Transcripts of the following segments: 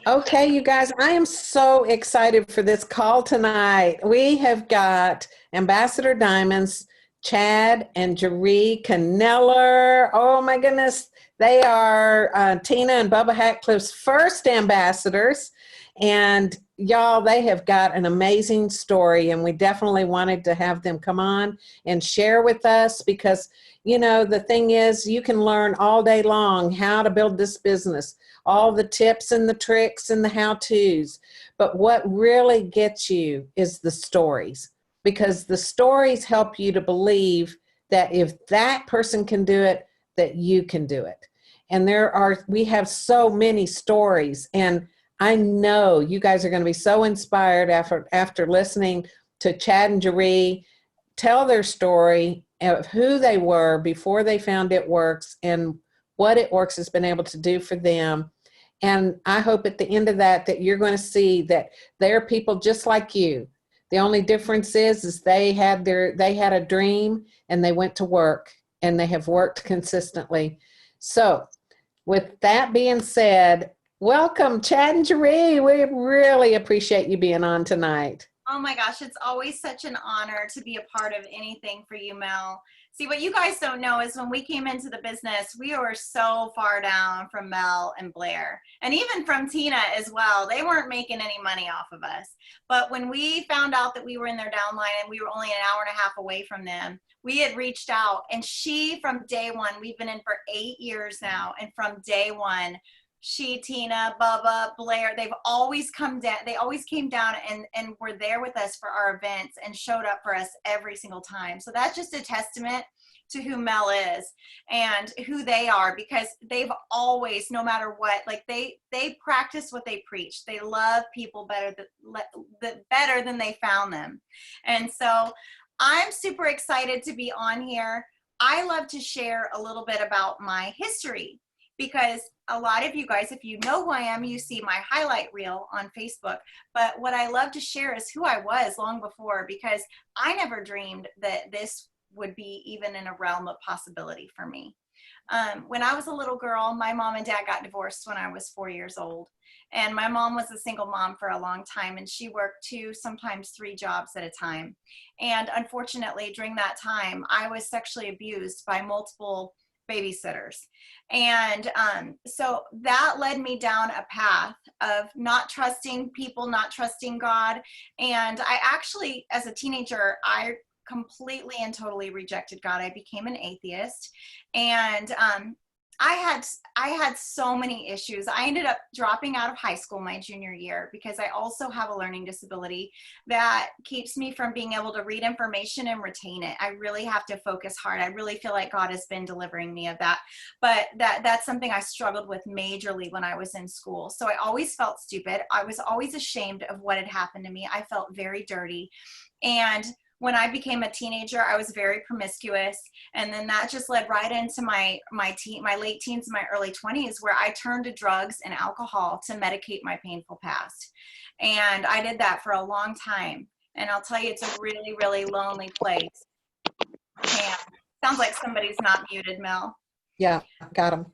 Okay, you guys, I am so excited for this call tonight. We have got Ambassador Diamonds, Chad and Jaree Kneller. Oh my goodness, they are Tina and Bubba Hatcliffe's first ambassadors. And y'all, they have got an amazing story, and we definitely wanted to have them come on and share with us because, the thing is, you can learn all day long how to build this business, all the tips and the tricks and the how-tos. But what really gets you is the stories, because the stories help you to believe that if that person can do it, that you can do it. And we have so many stories, and I know you guys are going to be so inspired after listening to Chad and Jaree tell their story of who they were before they found It Works and what It Works has been able to do for them. And I hope at the end of that you're going to see that they're people just like you. The only difference is they had a dream and they went to work and they have worked consistently. So with that being said, welcome, Chad and Jaree. We really appreciate you being on tonight. Oh my gosh, it's always such an honor to be a part of anything for you, Mel. See, what you guys don't know is when we came into the business, we were so far down from Mel and Blair, and even from Tina as well. They weren't making any money off of us. But when we found out that we were in their downline and we were only an hour and a half away from them, we had reached out, and from day one, we've been in for 8 years now, and from day one, Tina, Bubba, Blair, they've always come down. They always came down and were there with us for our events and showed up for us every single time. So that's just a testament to who Mel is and who they are, because they've always, no matter what, like they practice what they preach. They love people better than they found them. And so I'm super excited to be on here. I love to share a little bit about my history, because a lot of you guys, if you know who I am, you see my highlight reel on Facebook. But what I love to share is who I was long before, because I never dreamed that this would be even in a realm of possibility for me. When I was a little girl, my mom and dad got divorced when I was 4 years old. And my mom was a single mom for a long time, and she worked 2, sometimes 3 jobs at a time. And unfortunately, during that time, I was sexually abused by multiple babysitters. And so that led me down a path of not trusting people, not trusting God. And I actually, as a teenager, I completely and totally rejected God. I became an atheist, and I had so many issues. I ended up dropping out of high school my junior year because I also have a learning disability that keeps me from being able to read information and retain it. I really have to focus hard. I really feel like God has been delivering me of that. But that's something I struggled with majorly when I was in school. So I always felt stupid. I was always ashamed of what had happened to me. I felt very dirty. And when I became a teenager, I was very promiscuous, and then that just led right into my late teens and my early 20s, where I turned to drugs and alcohol to medicate my painful past. And I did that for a long time. And I'll tell you, it's a really, really lonely place. And sounds like somebody's not muted, Mel. Yeah, got him.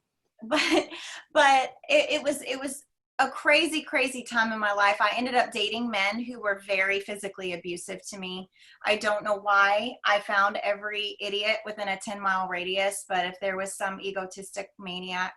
But it was a crazy, crazy time in my life. I ended up dating men who were very physically abusive to me. I don't know why. I found every idiot within a 10-mile radius, but if there was some egotistic maniac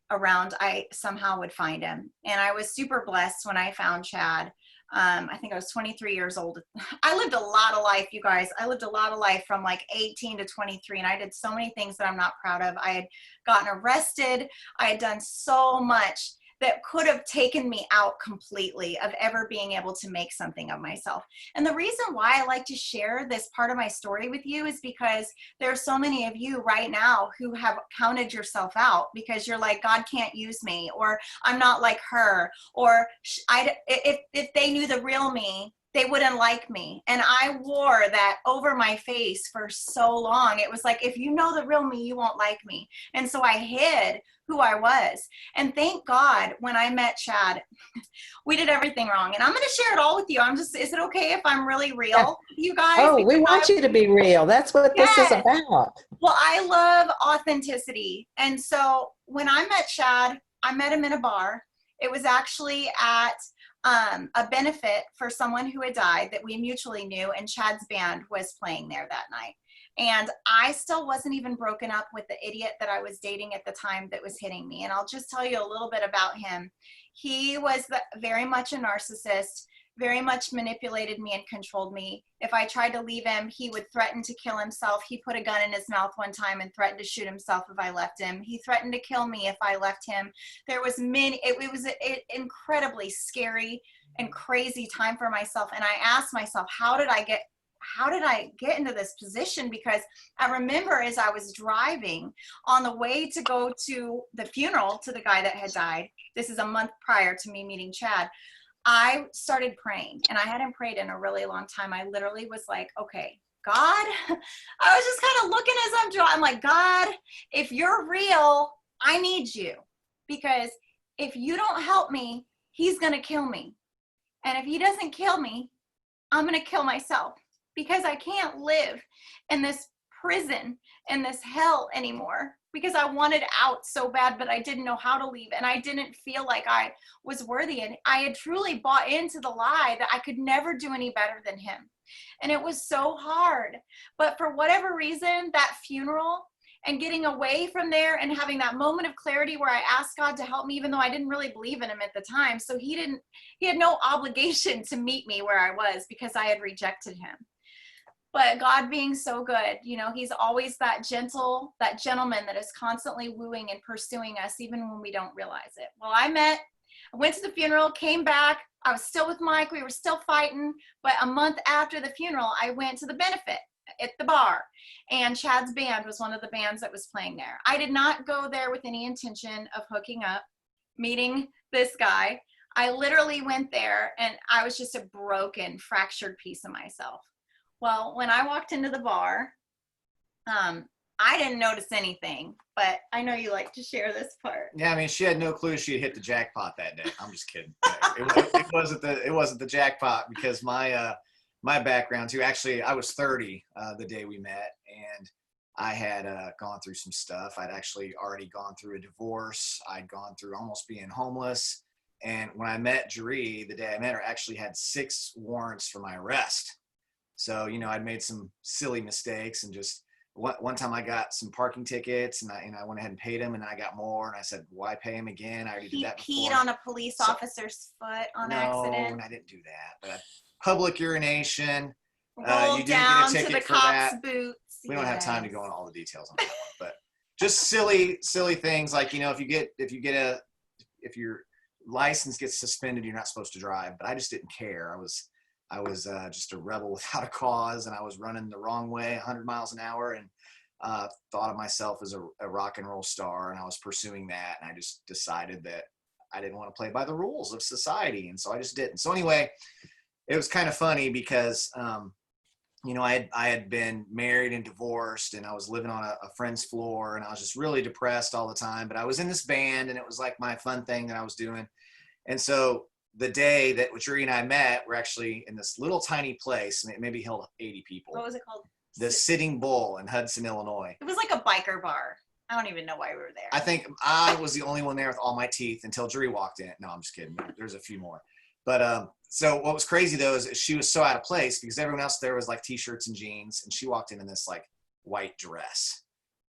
around, I somehow would find him. And I was super blessed when I found Chad. I think I was 23 years old. I lived a lot of life, you guys. I lived a lot of life from like 18 to 23, and I did so many things that I'm not proud of. I had gotten arrested. I had done so much that could have taken me out completely of ever being able to make something of myself. And the reason why I like to share this part of my story with you is because there are so many of you right now who have counted yourself out because you're like, God can't use me, or I'm not like her, or if they knew the real me, they wouldn't like me. And I wore that over my face for so long. It was like, if you know the real me, you won't like me. And so I hid who I was. And thank God when I met Chad, we did everything wrong. And I'm going to share it all with you. Is it okay if I'm really real with you guys? Oh, we want you to be real. That's what this is about. Well, I love authenticity. And so when I met Chad, I met him in a bar. It was actually at a benefit for someone who had died that we mutually knew, and Chad's band was playing there that night. And I still wasn't even broken up with the idiot that I was dating at the time that was hitting me. And I'll just tell you a little bit about him. He was very much a narcissist, very much manipulated me and controlled me. If I tried to leave him, he would threaten to kill himself. He put a gun in his mouth one time and threatened to shoot himself if I left him. He threatened to kill me if I left him. There was it was an incredibly scary and crazy time for myself. And I asked myself, how did I get into this position? Because I remember as I was driving on the way to go to the funeral to the guy that had died, this is a month prior to me meeting Chad, I started praying, and I hadn't prayed in a really long time. I literally was like, okay, God, I was just kind of looking as I'm driving. I'm like, God, if you're real, I need you, because if you don't help me, he's going to kill me. And if he doesn't kill me, I'm going to kill myself, because I can't live in this prison, in this hell anymore, because I wanted out so bad, but I didn't know how to leave. And I didn't feel like I was worthy. And I had truly bought into the lie that I could never do any better than him. And it was so hard. But for whatever reason, that funeral and getting away from there and having that moment of clarity where I asked God to help me, even though I didn't really believe in him at the time. So he had no obligation to meet me where I was, because I had rejected him. But God being so good, you know, he's always that gentleman that is constantly wooing and pursuing us, even when we don't realize it. Well, I went to the funeral, came back. I was still with Mike. We were still fighting. But a month after the funeral, I went to the benefit at the bar. And Chad's band was one of the bands that was playing there. I did not go there with any intention of hooking up, meeting this guy. I literally went there, and I was just a broken, fractured piece of myself. Well, when I walked into the bar, I didn't notice anything, but I know you like to share this part. Yeah, I mean, she had no clue she had hit the jackpot that day. I'm just kidding. It wasn't the jackpot, because my background too. Actually, I was 30 the day we met, and I had gone through some stuff. I'd actually already gone through a divorce. I'd gone through almost being homeless. And when I met Jaree, the day I met her, I actually had 6 warrants for my arrest. So, you know, I'd made some silly mistakes, and just one time I got some parking tickets, and I went ahead and paid him, and I got more, and I said, why pay him again? I already did that before. He peed on a police officer's foot on accident. No, I didn't do that. But public urination. Rolled you didn't down get a to ticket the for cop's that. boots. We don't have time to go into all the details on that one, but just silly things like, you know, if your license gets suspended, you're not supposed to drive. But I just didn't care. I was just a rebel without a cause, and I was running the wrong way, 100 miles an hour, and thought of myself as a rock and roll star, and I was pursuing that, and I just decided that I didn't want to play by the rules of society, and so I just didn't. So anyway, it was kind of funny because, you know, I had been married and divorced, and I was living on a friend's floor, and I was just really depressed all the time, but I was in this band, and it was like my fun thing that I was doing. And so the day that Jaree and I met, we're actually in this little tiny place, and it maybe held 80 people. What was it called? The Sitting Bull in Hudson, Illinois. It was like a biker bar. I don't even know why we were there. I think I was the only one there with all my teeth until Jaree walked in. No, I'm just kidding. There's a few more. But so what was crazy though is she was so out of place, because everyone else there was like t-shirts and jeans, and she walked in this like white dress.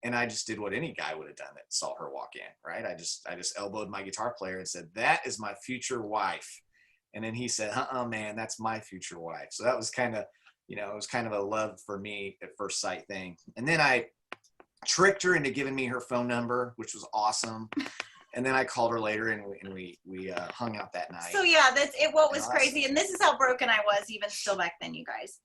And I just did what any guy would have done that saw her walk in, right? I just elbowed my guitar player and said, "That is my future wife." And then he said, man, that's my future wife. So that was kind of, you know, it was kind of a love for me at first sight thing. And then I tricked her into giving me her phone number, which was awesome. And then I called her later, and we hung out that night. So yeah, that's it. What was crazy, and this is how broken I was even still back then, you guys.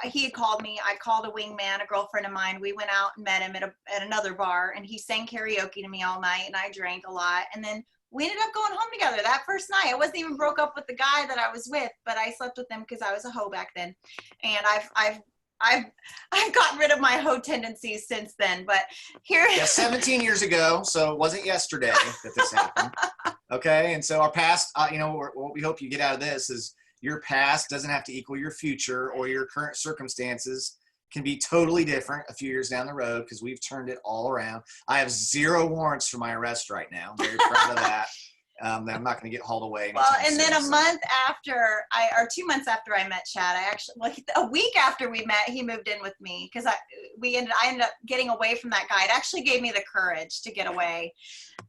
He had called me. I called a wingman, a girlfriend of mine. We went out and met him at another bar, and he sang karaoke to me all night, and I drank a lot. And then we ended up going home together that first night. I wasn't even broke up with the guy that I was with, but I slept with him because I was a hoe back then. And I've gotten rid of my hoe tendencies since then. But here, yeah, 17 years ago, so it wasn't yesterday that this happened. Okay, and so our past, you know, what we hope you get out of this is your past doesn't have to equal your future, or your current circumstances can be totally different a few years down the road, because we've turned it all around. I have 0 warrants for my arrest right now. I'm very proud of that. that I'm not going to get hauled away. Well, anytime and then soon, a month after or 2 months after I met Chad, a week after we met, he moved in with me because I ended up getting away from that guy. It actually gave me the courage to get away,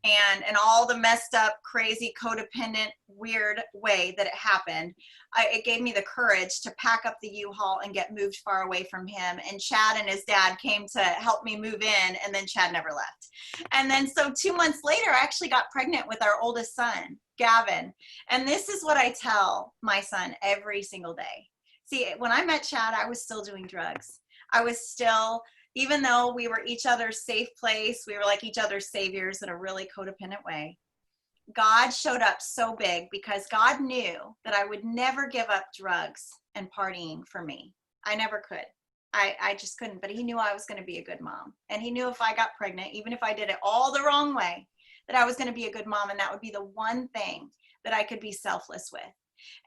and all the messed up, crazy, codependent, weird way that it happened. It gave me the courage to pack up the U-Haul and get moved far away from him. And Chad and his dad came to help me move in, and then Chad never left. And then so 2 months later, I actually got pregnant with our oldest son, Gavin. And this is what I tell my son every single day. See, when I met Chad, I was still doing drugs. I was still, even though we were each other's safe place, we were like each other's saviors in a really codependent way. God showed up so big because God knew that I would never give up drugs and partying for me. I never could. I just couldn't, but he knew I was going to be a good mom. And he knew if I got pregnant, even if I did it all the wrong way, that I was going to be a good mom. And that would be the one thing that I could be selfless with.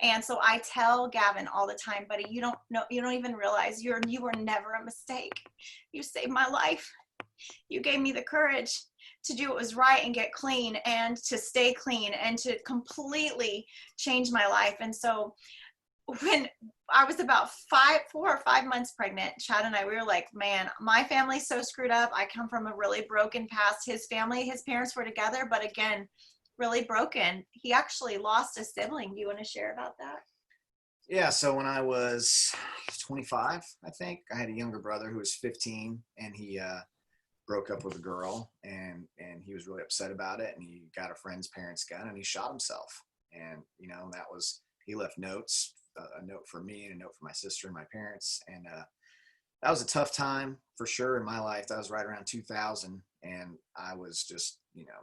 And so I tell Gavin all the time, buddy, you don't even realize you were never a mistake. You saved my life. You gave me the courage to do what was right and get clean and to stay clean and to completely change my life. And so when I was about 4 or 5 months pregnant, Chad and I, we were like, man, my family's so screwed up. I come from a really broken past. His family, his parents were together, but again, really broken. He actually lost a sibling. Do you want to share about that? Yeah, so when I was 25, I think, I had a younger brother who was 15, and he broke up with a girl, and he was really upset about it, and he got a friend's parents' gun, and he shot himself. And, that was, he left notes, a note for me and a note for my sister and my parents. And that was a tough time for sure in my life. That was right around 2000, and I was just,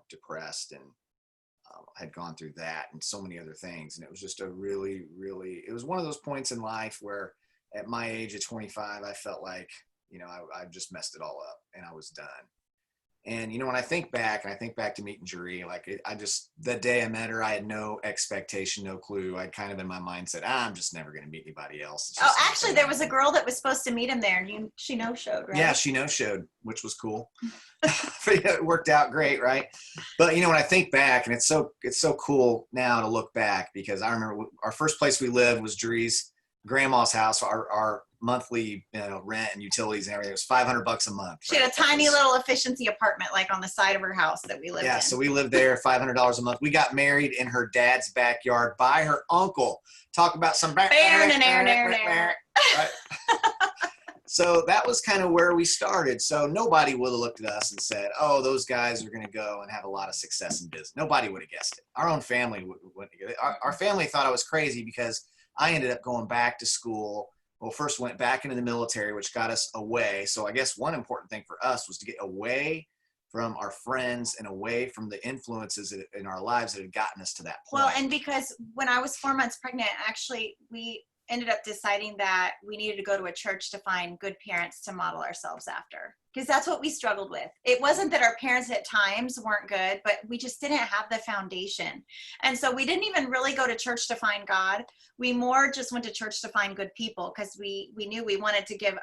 depressed, and had gone through that and so many other things. And it was just a really, really, it was one of those points in life where at my age of 25, I felt like, I just messed it all up and I was done. And, when I think back to meeting Jaree, the day I met her, I had no expectation, no clue. I'd kind of in my mind said, I'm just never going to meet anybody else. Oh, actually, there was a girl that was supposed to meet him there, and she no-showed, right? Yeah, she no-showed, which was cool. It worked out great, right? But, when I think back, and it's so cool now to look back, because I remember our first place we lived was Jaree's grandma's house. Our monthly rent and utilities and everything was $500 a month. She had a tiny little efficiency apartment like on the side of her house that we lived in. Yeah, so we lived there, $500 a month. We got married in her dad's backyard by her uncle. Talk about some right? So that was kind of where we started. So nobody would have looked at us and said, oh, those guys are going to go and have a lot of success in business. Nobody would have guessed it. Our own family wouldn't get it. Our family thought I was crazy because I ended up going back to school. Well, first went back into the military, which got us away. So I guess one important thing for us was to get away from our friends and away from the influences in our lives that had gotten us to that point. Well, and because when I was 4 months pregnant, actually, we ended up deciding that we needed to go to a church to find good parents to model ourselves after, because that's what we struggled with. It wasn't that our parents at times weren't good, but we just didn't have the foundation. And so we didn't even really go to church to find God. We more just went to church to find good people, because we knew we wanted to give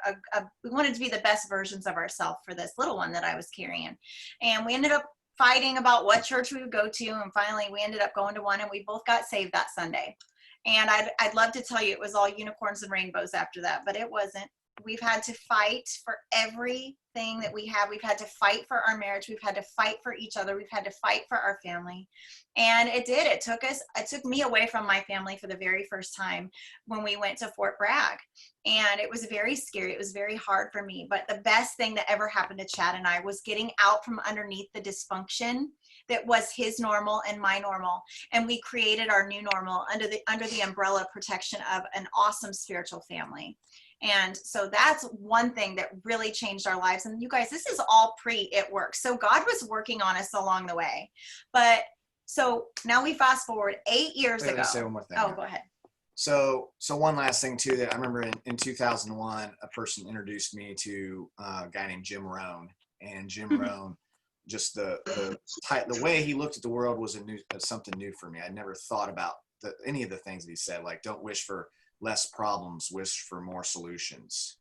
we wanted to be the best versions of ourselves for this little one that I was carrying. And we ended up fighting about what church we would go to, and finally we ended up going to one, and we both got saved that Sunday. And I'd love to tell you it was all unicorns and rainbows after that, but it wasn't. We've had to fight for everything that we have. We've had to fight for our marriage. We've had to fight for each other. We've had to fight for our family. And it did. It took me away from my family for the very first time when we went to Fort Bragg. And it was very scary. It was very hard for me. But the best thing that ever happened to Chad and I was getting out from underneath the dysfunction that was his normal and my normal. And we created our new normal under the umbrella protection of an awesome spiritual family. And so that's one thing that really changed our lives. And you guys, this is all pre-it works. So God was working on us along the way. But so now we fast forward 8 years ago. Say one more thing. Oh, go ahead. So one last thing too, that I remember in 2001, a person introduced me to a guy named Jim Rohn. And Jim Rohn, just the way he looked at the world was something new for me. I'd never thought about any of the things that he said, like don't wish for less problems, wish for more solutions,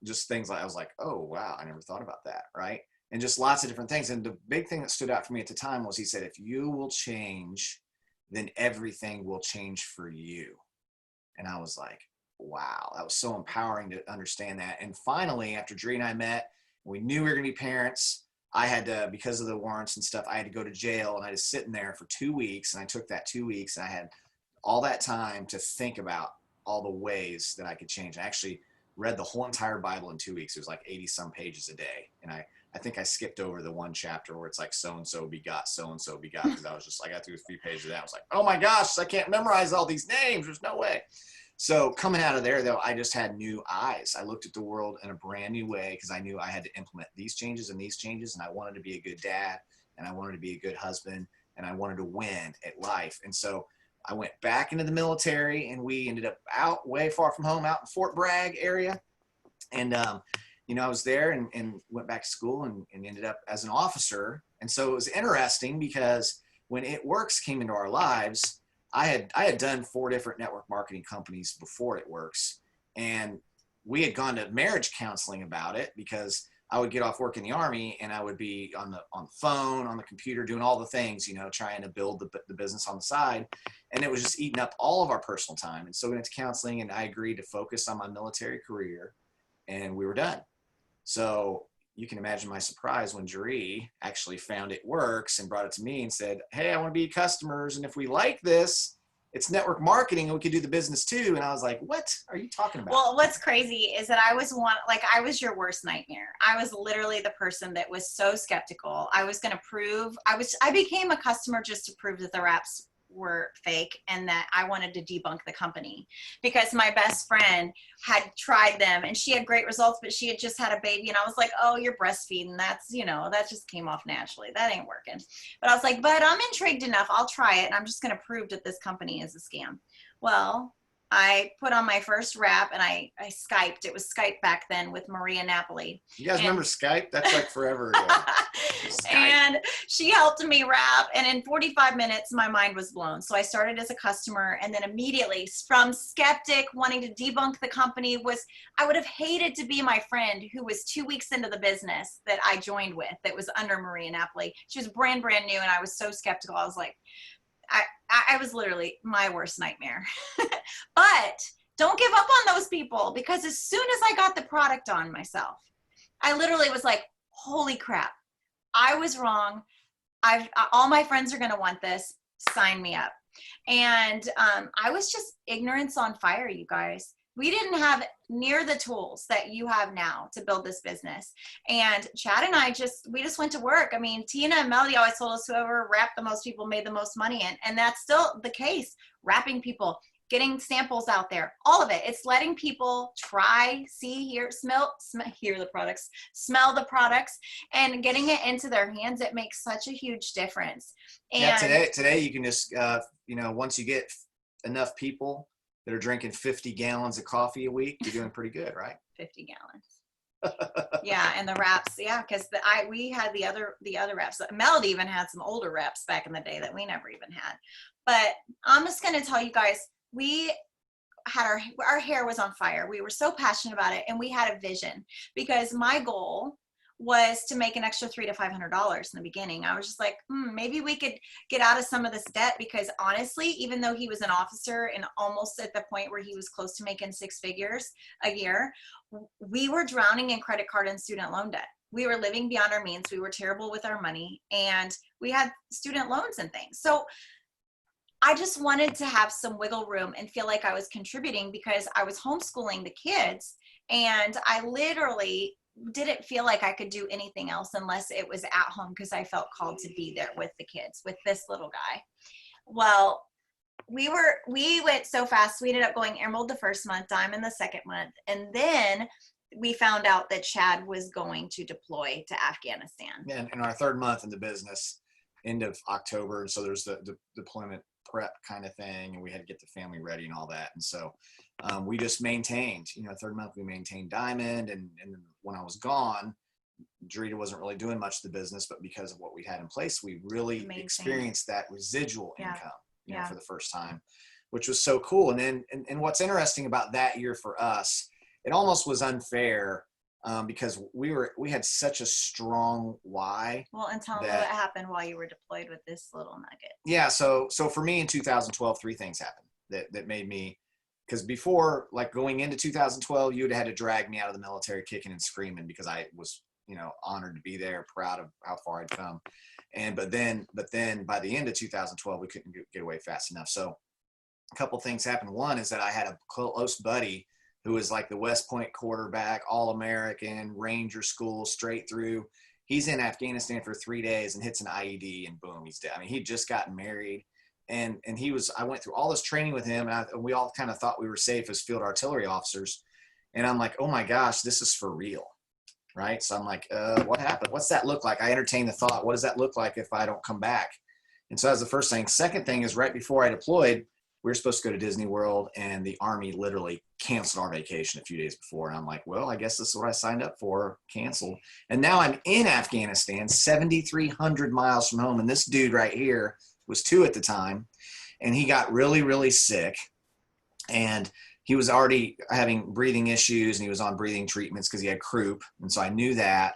just things like, I was like, oh wow, I never thought about that, right? and just lots of different things. And the big thing that stood out for me at the time was he said, if you will change, then everything will change for you. And I was like, wow, that was so empowering to understand that. And finally, after Jaree and I met, we knew we were going to be parents. I had to, because of the warrants and stuff, I had to go to jail, and I was sitting there for 2 weeks, and I took that 2 weeks, and I had all that time to think about all the ways that I could change. I actually read the whole entire Bible in 2 weeks. It was like 80 some pages a day. And I think I skipped over the one chapter where it's like so-and-so begot, so-and-so begot, because I was just like, I got through 3 pages of that. I was like, oh my gosh, I can't memorize all these names. There's no way. So coming out of there, though, I just had new eyes. I looked at the world in a brand new way, because I knew I had to implement these changes, and I wanted to be a good dad, and I wanted to be a good husband, and I wanted to win at life. And so I went back into the military, and we ended up out way far from home, out in Fort Bragg area. And, I was there and went back to school and ended up as an officer. And so it was interesting, because when It Works came into our lives, I had done 4 different network marketing companies before It Works. And we had gone to marriage counseling about it, because I would get off work in the Army and I would be on the phone, on the computer, doing all the things, trying to build the business on the side. And it was just eating up all of our personal time. And so we went to counseling, and I agreed to focus on my military career, and we were done. So you can imagine my surprise when Jaree actually found It Works and brought it to me and said, hey, I want to be customers. And if we like this, it's network marketing, and we could do the business too. And I was like, what are you talking about? Well, what's crazy is that I was your worst nightmare. I was literally the person that was so skeptical. I was going to prove, I became a customer just to prove that the wraps were fake, and that I wanted to debunk the company, because my best friend had tried them and she had great results, but she had just had a baby, and I was like, oh, you're breastfeeding. That's, that just came off naturally. That ain't working. But I was like, but I'm intrigued enough. I'll try it. And I'm just going to prove that this company is a scam. Well, I put on my first wrap, and I Skyped. It was Skype back then with Maria Napoli. You guys remember Skype? That's like forever ago. And she helped me wrap, and in 45 minutes my mind was blown. So I started as a customer, and then immediately from skeptic wanting to debunk the company I would have hated to be my friend who was 2 weeks into the business that I joined with, that was under Maria Napoli. She was brand new, and I was so skeptical. I was like, I was literally my worst nightmare. But don't give up on those people, because as soon as I got the product on myself, I literally was like, holy crap, I was wrong. All my friends are going to want this. Sign me up. And I was just ignorance on fire, you guys. We didn't have near the tools that you have now to build this business. And Chad and I we just went to work. I mean, Tina and Melody always told us whoever wrapped the most people made the most money. And that's still the case. Wrapping people, getting samples out there, all of it. It's letting people try, see, hear, hear the products, smell the products, and getting it into their hands. It makes such a huge difference. And yeah, today you can just, once you get enough people that are drinking 50 gallons of coffee a week, you're doing pretty good, right? 50 gallons. Yeah, and the wraps, yeah, because we had the other wraps. Melody even had some older wraps back in the day that we never even had. But I'm just going to tell you guys, we had our hair was on fire. We were so passionate about it, and we had a vision, because my goal was to make an extra $300 to $500 in the beginning. I was just like, maybe we could get out of some of this debt, because honestly, even though he was an officer and almost at the point where he was close to making 6 figures a year, we were drowning in credit card and student loan debt. We were living beyond our means. We were terrible with our money, and we had student loans and things. So I just wanted to have some wiggle room and feel like I was contributing, because I was homeschooling the kids, and I literally didn't feel like I could do anything else unless it was at home, because I felt called to be there with the kids, with this little guy. Well, we went so fast. We ended up going Emerald the first month, Diamond the second month, and then we found out that Chad was going to deploy to Afghanistan. Yeah, in our 3rd month in the business, end of October, and so there's the deployment prep kind of thing, and we had to get the family ready and all that. And so we just maintained, 3rd month we maintained Diamond, and when I was gone, Jaree wasn't really doing much of the business, but because of what we had in place, we really experienced that residual income, for the first time, which was so cool. And then, and what's interesting about that year for us, it almost was unfair because we had such a strong why. Well, and tell them what happened while you were deployed with this little nugget. Yeah. So for me in 2012, 3 things happened that made me, because before, like going into 2012, you'd had to drag me out of the military kicking and screaming because I was, honored to be there, proud of how far I'd come. But then by the end of 2012, we couldn't get away fast enough. So a couple things happened. One is that I had a close buddy who was like the West Point quarterback, All-American, Ranger school, straight through. He's in Afghanistan for 3 days and hits an IED and boom, he's dead. I mean, he'd just gotten married. And I went through all this training with him, and we all kind of thought we were safe as field artillery officers. And I'm like, oh my gosh, this is for real, right? So I'm like, what happened? What's that look like? I entertained the thought, what does that look like if I don't come back? And so that was the first thing. Second thing is, right before I deployed, we were supposed to go to Disney World, and the Army literally canceled our vacation a few days before. And I'm like, well, I guess this is what I signed up for, canceled. And now I'm in Afghanistan, 7,300 miles from home. And this dude right here was 2 at the time, and he got really, really sick, and he was already having breathing issues, and he was on breathing treatments because he had croup. And so I knew that.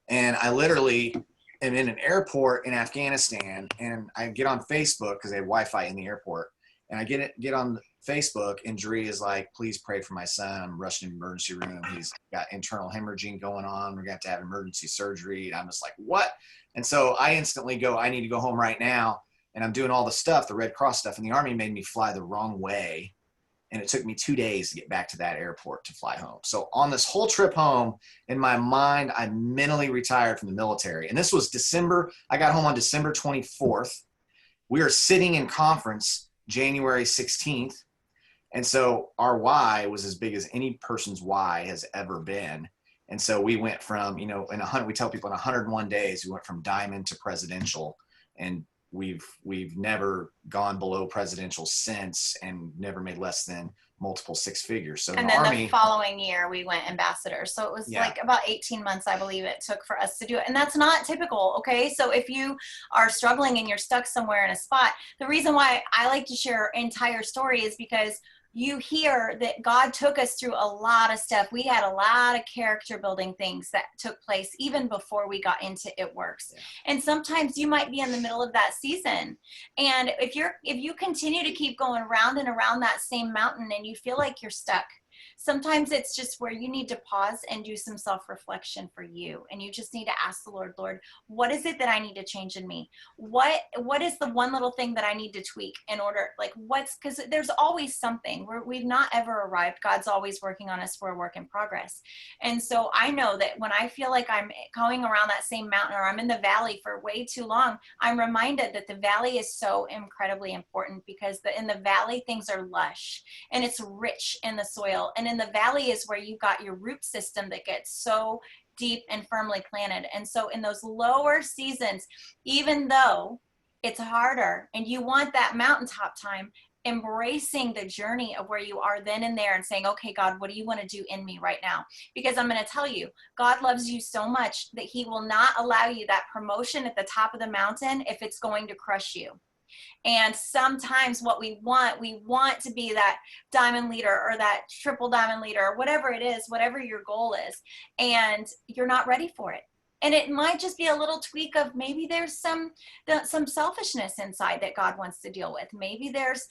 And I literally am in an airport in Afghanistan, and I get on Facebook because they have Wi-Fi in the airport. And I get on Facebook, and Jaree is like, please pray for my son. I'm rushing to the emergency room. He's got internal hemorrhaging going on. We're going to have emergency surgery. And I'm just like, what? And so I instantly go, I need to go home right now. And I'm doing all the stuff, the Red Cross stuff. And the Army made me fly the wrong way. And it took me 2 days to get back to that airport to fly home. So on this whole trip home, in my mind, I mentally retired from the military. And this was December. I got home on December 24th. We were sitting in conference January 16th. And so our why was as big as any person's why has ever been. And so we went from, we tell people in 101 days, we went from diamond to presidential, and we've never gone below presidential since, and never made less than multiple 6 figures. So and then Army, the following year we went ambassador. So it was like about 18 months, I believe it took for us to do it. And that's not typical. Okay. So if you are struggling and you're stuck somewhere in a spot, the reason why I like to share our entire story is because you hear that God took us through a lot of stuff. We had a lot of character building things that took place even before we got into It Works. Yeah. And sometimes you might be in the middle of that season. And if you continue to keep going around and around that same mountain and you feel like you're stuck, sometimes it's just where you need to pause and do some self-reflection for you. And you just need to ask the Lord, what is it that I need to change in me? What is the one little thing that I need to tweak in order, because there's always something. We've not ever arrived. God's always working on us for a work in progress. And so I know that when I feel like I'm going around that same mountain, or I'm in the valley for way too long, I'm reminded that the valley is so incredibly important, because in the valley, things are lush and it's rich in the soil. And in the valley is where you've got your root system that gets so deep and firmly planted. And so in those lower seasons, even though it's harder and you want that mountaintop time, embracing the journey of where you are then and there and saying, okay, God, what do you want to do in me right now? Because I'm going to tell you, God loves you so much that he will not allow you that promotion at the top of the mountain if it's going to crush you. And sometimes what we want to be that diamond leader or that triple diamond leader or whatever it is, whatever your goal is, and you're not ready for it. And it might just be a little tweak of maybe there's some selfishness inside that God wants to deal with. Maybe there's,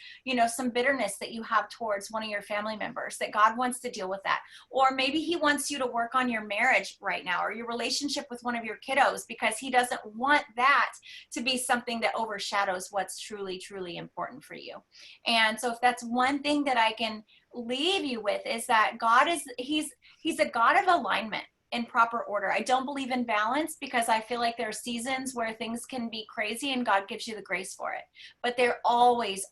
some bitterness that you have towards one of your family members that God wants to deal with that. Or maybe he wants you to work on your marriage right now, or your relationship with one of your kiddos, because he doesn't want that to be something that overshadows what's truly, truly important for you. And so if that's one thing that I can leave you with, is that he's a God of alignment in proper order. I don't believe in balance, because I feel like there are seasons where things can be crazy and God gives you the grace for it. But there always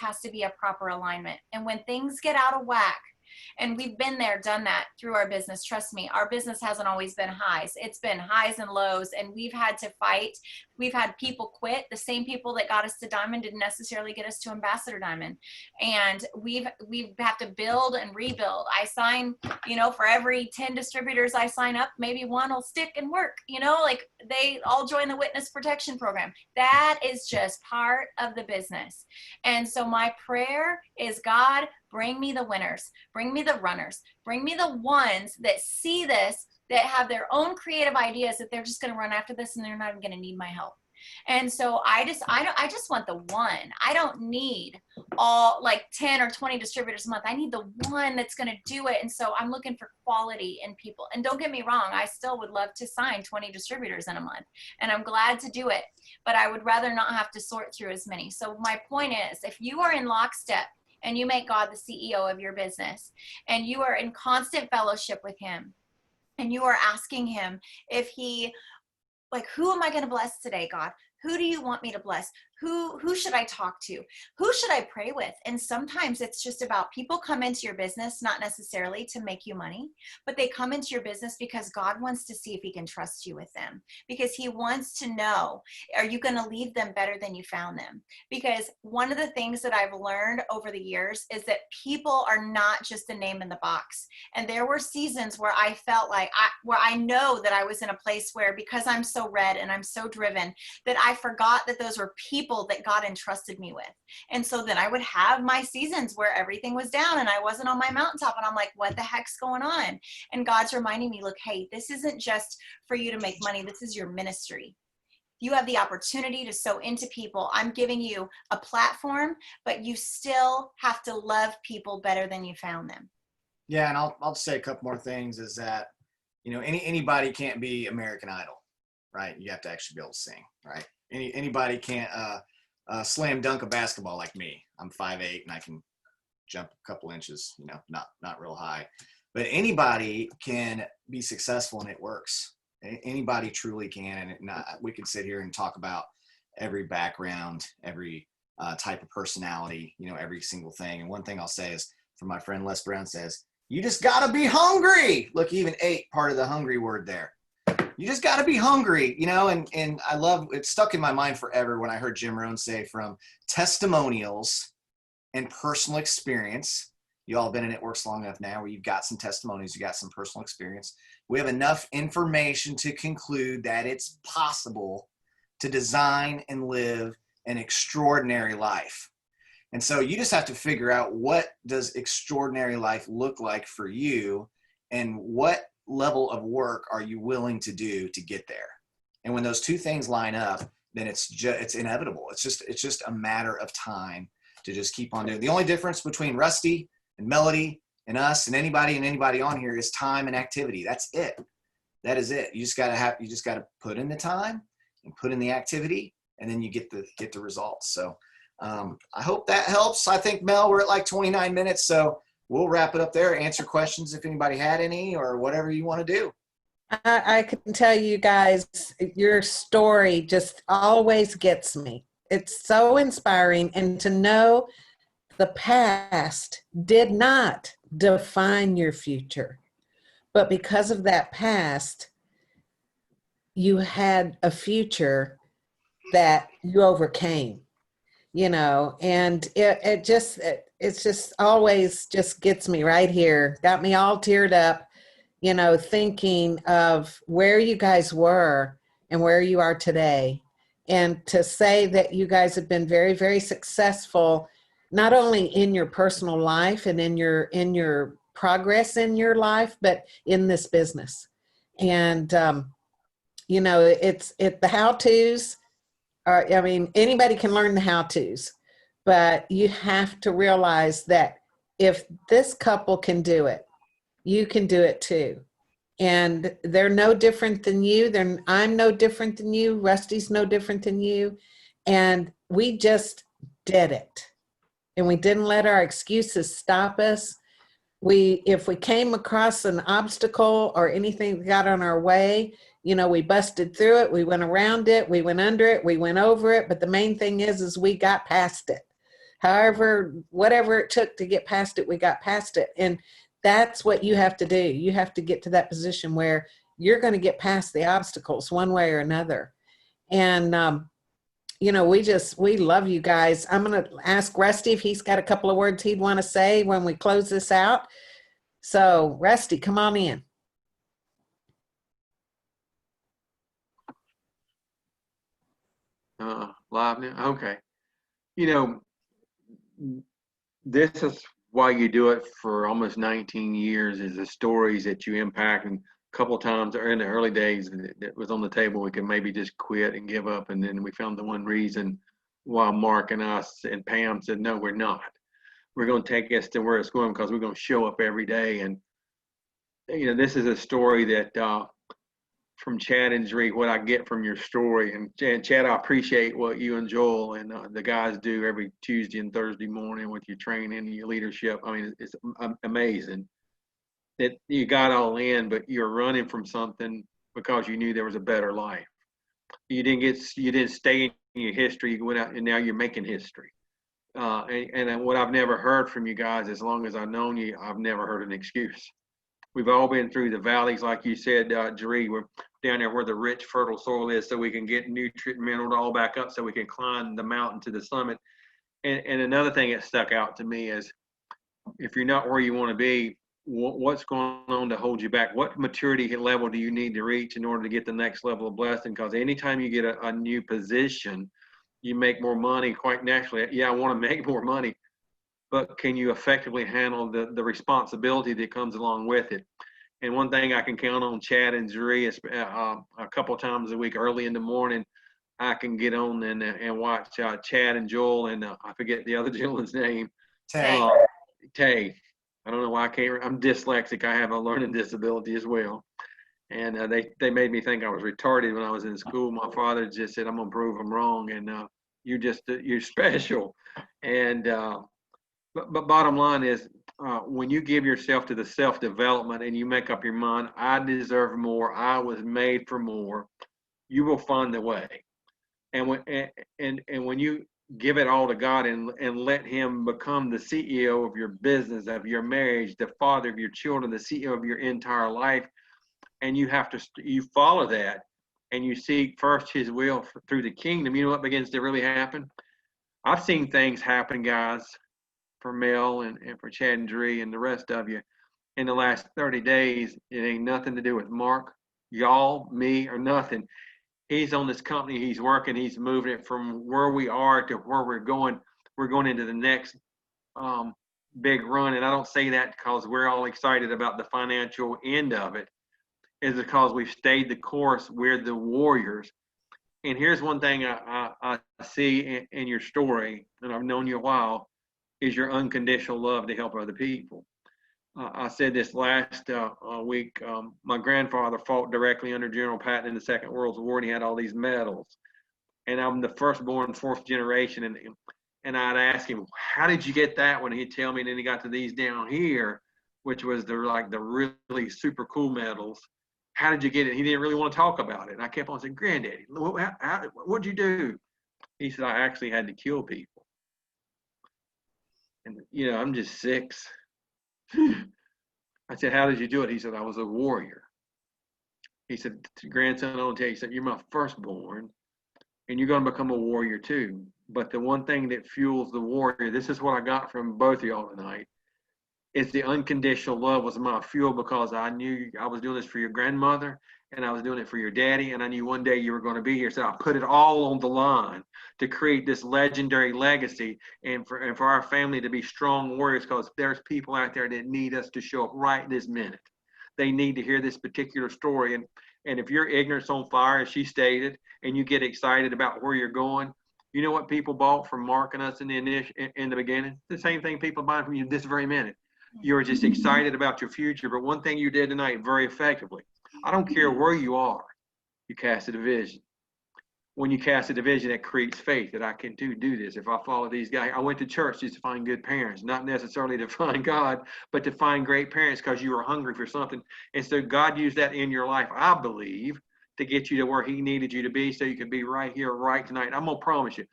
has to be a proper alignment. And when things get out of whack, and we've been there, done that through our business. Trust me, our business hasn't always been highs. It's been highs and lows, and we've had to fight. We've had people quit. The same people that got us to Diamond didn't necessarily get us to Ambassador Diamond. And we have to build and rebuild. I sign, for every 10 distributors I sign up, maybe one will stick and work, they all join the witness protection program. That is just part of the business. And so my prayer is, God, bring me the winners, bring me the runners, bring me the ones that see this that have their own creative ideas that they're just going to run after this and they're not even going to need my help. And so I just want the one. I don't need all like 10 or 20 distributors a month. I need the one that's going to do it. And so I'm looking for quality in people. And don't get me wrong, I still would love to sign 20 distributors in a month, and I'm glad to do it, but I would rather not have to sort through as many. So my point is, if you are in lockstep and you make God the CEO of your business and you are in constant fellowship with him and you are asking him if he, like, who am I going to bless today, God? Who do you want me to bless? Who should I talk to? Who should I pray with? And sometimes it's just about people come into your business, not necessarily to make you money, but they come into your business because God wants to see if he can trust you with them, because he wants to know, are you going to leave them better than you found them? Because one of the things that I've learned over the years is that people are not just a name in the box. And there were seasons where I felt like where I know that I was in a place where, because I'm so red and I'm so driven, that I forgot that those were people that God entrusted me with. And so then I would have my seasons where everything was down and I wasn't on my mountaintop, and I'm like, what the heck's going on? And God's reminding me, look, hey, this isn't just for you to make money. This is your ministry. You have the opportunity to sow into people. I'm giving you a platform, but you still have to love people better than you found them. Yeah, and I'll say a couple more things. Is that, you know, anybody can't be American Idol, right? You have to actually be able to sing, right? Anybody can't slam dunk a basketball like me. I'm 5'8" and I can jump a couple inches, you know, not real high. But anybody can be successful and it works. Anybody truly can. And we could sit here and talk about every background, every type of personality, you know, every single thing. And one thing I'll say is, from my friend Les Brown says, you just got to be hungry. Look, he even ate part of the hungry word there. You just got to be hungry, you know, and I love, it stuck in my mind forever when I heard Jim Rohn say, from testimonials and personal experience. You all been in networks long enough now where you've got some testimonies, you got some personal experience. We have enough information to conclude that it's possible to design and live an extraordinary life. And so you just have to figure out, what does extraordinary life look like for you, and what level of work are you willing to do to get there? And when those two things line up, then it's inevitable. It's just a matter of time to just keep on doing. The only difference between Rusty and Melody and us and anybody on here is time and activity. That's it. That is it. You just gotta put in the time and put in the activity, and then you get the results. So I hope that helps. I think, Mel, we're at like 29 minutes, so we'll wrap it up there. Answer questions if anybody had any, or whatever you want to do. I can tell you guys, your story just always gets me. It's so inspiring. And to know the past did not define your future, but because of that past, you had a future that you overcame, you know, and it's just always just gets me right here. Got me all teared up, you know, thinking of where you guys were and where you are today. And to say that you guys have been very, very successful, not only in your personal life and in your progress in your life, but in this business. And, you know, the how-tos are, I mean, anybody can learn the how-tos, but you have to realize that if this couple can do it, you can do it too. And they're no different than you. I'm no different than you. Rusty's no different than you. And we just did it. And we didn't let our excuses stop us. If we came across an obstacle or anything that got on our way, you know, we busted through it. We went around it. We went under it. We went over it. But the main thing is we got past it. However, whatever it took to get past it, we got past it. And that's what you have to do. You have to get to that position where you're going to get past the obstacles one way or another. And, you know, we love you guys. I'm going to ask Rusty if he's got a couple of words he'd want to say when we close this out. So, Rusty, come on in. Live now? Okay. You know, this is why you do it for almost 19 years, is the stories that you impact and couple times or in the early days that was on the table, we could maybe just quit and give up. And then we found the one reason why Mark and us and Pam said, no, we're not. We're going to take us to where it's going because we're going to show up every day. And, this is a story that from Chad and Jaree, what I get from your story. And Chad, I appreciate what you and Joel and the guys do every Tuesday and Thursday morning with your training and your leadership. I mean, it's amazing that you got all in, but you're running from something because you knew there was a better life. You didn't stay in your history. You went out and now you're making history. And what I've never heard from you guys, as long as I've known you, I've never heard an excuse. We've all been through the valleys, like you said, Jaree. We're down there where the rich, fertile soil is, so we can get nutrient minerals all back up, so we can climb the mountain to the summit. And another thing that stuck out to me is, if you're not where you want to be, what's going on to hold you back? What maturity level do you need to reach in order to get the next level of blessing? Because anytime you get a new position, you make more money quite naturally. Yeah, I want to make more money, but can you effectively handle the responsibility that comes along with it? And one thing I can count on Chad and Jaree is a couple of times a week, early in the morning, I can get on and watch Chad and Joel and I forget the other gentleman's name. Tay. I don't know why I can't. I'm dyslexic. I have a learning disability as well. And they made me think I was retarded when I was in school. My father just said, I'm going to prove them wrong. And you're special. And but bottom line is, when you give yourself to the self-development and you make up your mind, I deserve more, I was made for more, you will find the way. And when you give it all to God and let him become the CEO of your business, of your marriage, the father of your children, the CEO of your entire life, and you follow that and you seek first his will through the kingdom, you know what begins to really happen? I've seen things happen, guys, for Mel and for Chad and Jaree and the rest of you in the last 30 days. It ain't nothing to do with Mark, y'all, me, or nothing. He's on this company, he's working, he's moving it from where we are to where we're going. We're going into the next big run. And I don't say that because we're all excited about the financial end of it. It's because we've stayed the course. We're the warriors. And here's one thing I see in your story, and I've known you a while, is your unconditional love to help other people. I said this last week. My grandfather fought directly under General Patton in the Second World War, and he had all these medals. And I'm the firstborn, fourth generation, and I'd ask him, "How did you get that one?" He'd tell me, and then he got to these down here, which was the really super cool medals. How did you get it? He didn't really want to talk about it. And I kept on saying, "Granddaddy, what'd you do?" He said, "I actually had to kill people." And I'm just 6. I said, "How did you do it?" He said, "I was a warrior." He said, "Grandson, I want to tell you," he said, "you're my firstborn, and you're going to become a warrior too. But the one thing that fuels the warrior," this is what I got from both of y'all tonight, "is the unconditional love was my fuel, because I knew I was doing this for your grandmother, and I was doing it for your daddy, and I knew one day you were going to be here. So I put it all on the line to create this legendary legacy, and for our family to be strong warriors, because there's people out there that need us to show up right this minute. They need to hear this particular story. And if your ignorance on fire, as she stated, and you get excited about where you're going, you know what people bought from Mark and us in the beginning? The same thing people buy from you this very minute. You're just excited about your future. But one thing you did tonight very effectively, I don't care where you are, you cast a division. When you cast a division, it creates faith that I can do this. If I follow these guys, I went to church just to find good parents, not necessarily to find God, but to find great parents because you were hungry for something. And so God used that in your life, I believe, to get you to where he needed you to be so you could be right here, right tonight. I'm going to promise you,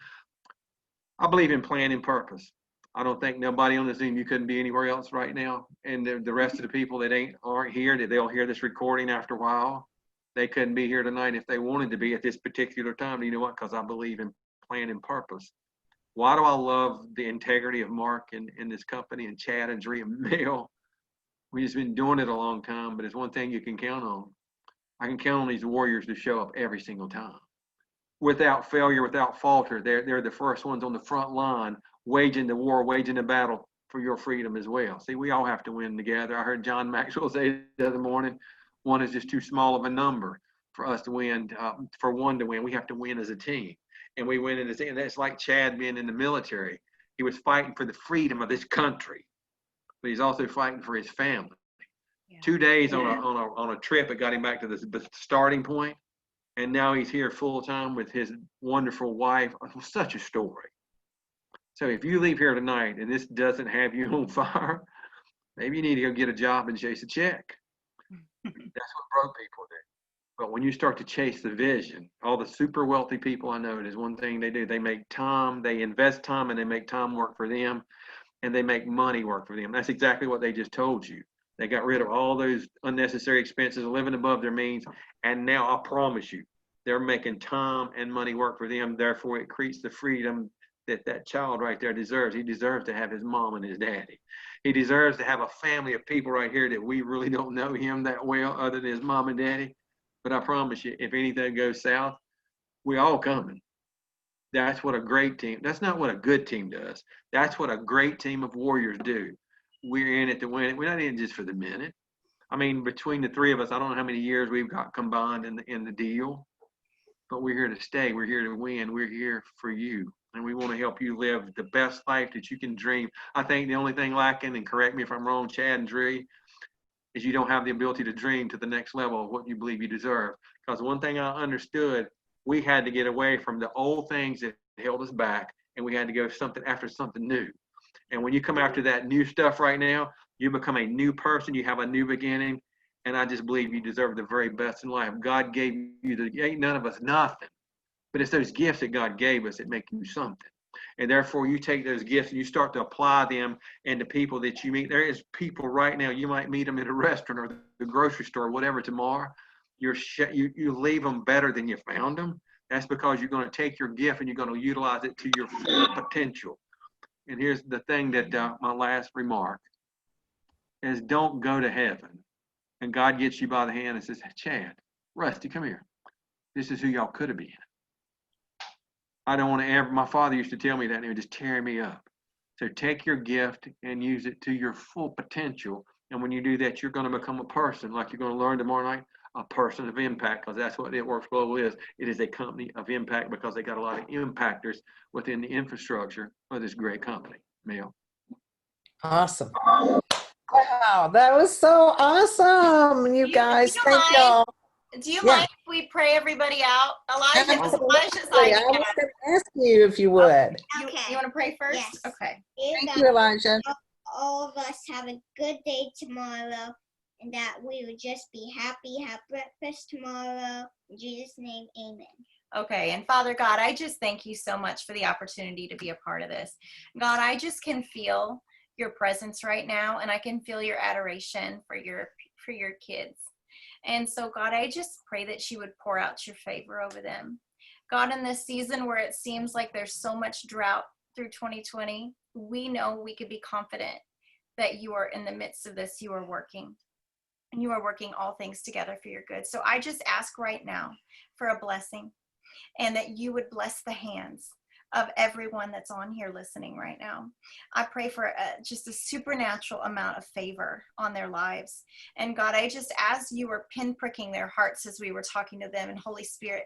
I believe in plan and purpose. I don't think nobody on the Zoom, you couldn't be anywhere else right now. And the rest of the people that aren't here, that they'll hear this recording after a while, they couldn't be here tonight if they wanted to be at this particular time. You know what? Because I believe in plan and purpose. Why do I love the integrity of Mark and this company, and Chad and Jaree and Mel? We've just been doing it a long time, but it's one thing you can count on. I can count on these warriors to show up every single time. Without failure, without falter. They're the first ones on the front line, waging the war, waging the battle for your freedom as well. See, we all have to win together. I heard John Maxwell say the other morning, One is just too small of a number for us to win, for one to win. We have to win as a team. And we win as a team. That's like Chad being in the military. He was fighting for the freedom of this country, but he's also fighting for his family. Yeah. 2 days on a trip, it got him back to the starting point. And now he's here full time with his wonderful wife. Such a story. So if you leave here tonight and this doesn't have you on fire, maybe you need to go get a job and chase a check. That's what broke people do. But when you start to chase the vision, all the super wealthy people I know, there's one thing they do. They make time, they invest time, and they make time work for them, and they make money work for them. That's exactly what they just told you. They got rid of all those unnecessary expenses, living above their means, and now I promise you, they're making time and money work for them. Therefore, it creates the freedom that child right there deserves. He deserves to have his mom and his daddy. He deserves to have a family of people right here that we really don't know him that well other than his mom and daddy. But I promise you, if anything goes south, we all coming. That's what a great team, that's not what a good team does. That's what a great team of warriors do. We're in it to win it. We're not in it just for the minute. I mean, between the three of us, I don't know how many years we've got combined in the deal, but we're here to stay. We're here to win. We're here for you. And we want to help you live the best life that you can dream. I think the only thing lacking, and correct me if I'm wrong, Chad and Jaree, is you don't have the ability to dream to the next level of what you believe you deserve. Because one thing I understood, we had to get away from the old things that held us back, and we had to go after something new. And when you come after that new stuff right now, you become a new person. You have a new beginning. And I just believe you deserve the very best in life. God gave you ain't none of us nothing. But it's those gifts that God gave us that make you something. And therefore, you take those gifts and you start to apply them into people that you meet. There is people right now, you might meet them at a restaurant or the grocery store or whatever tomorrow. You leave them better than you found them. That's because you're going to take your gift and you're going to utilize it to your full potential. And here's the thing that my last remark is, don't go to heaven. And God gets you by the hand and says, Chad, Rusty, come here. This is who y'all could have been. I don't want to ever, my father used to tell me that, and it would just tear me up. So take your gift and use it to your full potential. And when you do that, you're going to become a person, like you're going to learn tomorrow night, a person of impact, because that's what Networks Global is. It is a company of impact because they got a lot of impactors within the infrastructure of this great company. Mel. Awesome. Wow, that was so awesome. You guys, thank y'all. Do you mind if we pray everybody out? Elijah's I was going to ask you if you would. Okay. You want to pray first? Yes. Okay. Thank you, Elijah. All of us have a good day tomorrow, and that we will just be happy, have breakfast tomorrow. In Jesus' name, amen. Okay, and Father God, I just thank you so much for the opportunity to be a part of this. God, I just can feel your presence right now, and I can feel your adoration for your kids. And so, God, I just pray that you would pour out your favor over them. God, in this season where it seems like there's so much drought through 2020, we know we could be confident that you are in the midst of this, you are working. And you are working all things together for your good. So I just ask right now for a blessing, and that you would bless the hands of everyone that's on here listening right now. I pray for just a supernatural amount of favor on their lives. And God, I just, as you were pinpricking their hearts as we were talking to them, and Holy Spirit,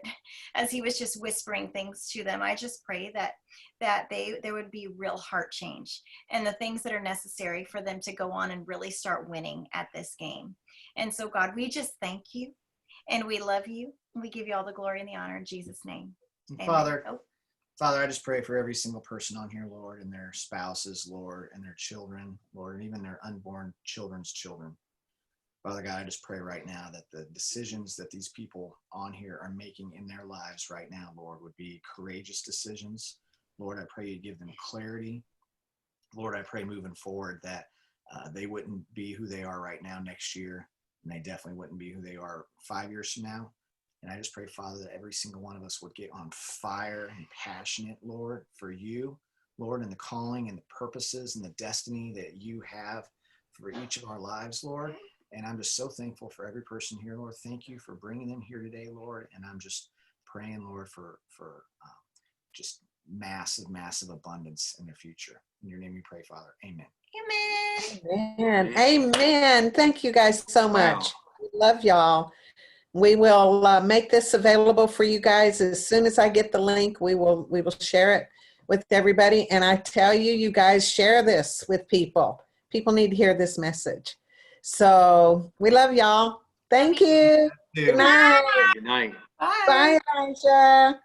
as he was just whispering things to them, I just pray that there would be real heart change and the things that are necessary for them to go on and really start winning at this game. And so, God, we just thank you, and we love you. We give you all the glory and the honor in Jesus' name. Father, I just pray for every single person on here, Lord, and their spouses, Lord, and their children, Lord, and even their unborn children's children. Father God, I just pray right now that the decisions that these people on here are making in their lives right now, Lord, would be courageous decisions. Lord, I pray you give them clarity. Lord, I pray moving forward that they wouldn't be who they are right now next year, and they definitely wouldn't be who they are 5 years from now. And I just pray, Father, that every single one of us would get on fire and passionate, Lord, for you, Lord, and the calling and the purposes and the destiny that you have for each of our lives, Lord. And I'm just so thankful for every person here, Lord. Thank you for bringing them here today, Lord. And I'm just praying, Lord, for just massive, massive abundance in the future. In your name we pray, Father. Amen. Amen. Amen. Amen. Thank you guys so much. We love y'all. We will make this available for you guys as soon as I get the link. We will share it with everybody. And I tell you, you guys share this with people. People need to hear this message. So we love y'all. Thank you. Good night. Good night. Bye. Bye, Elijah.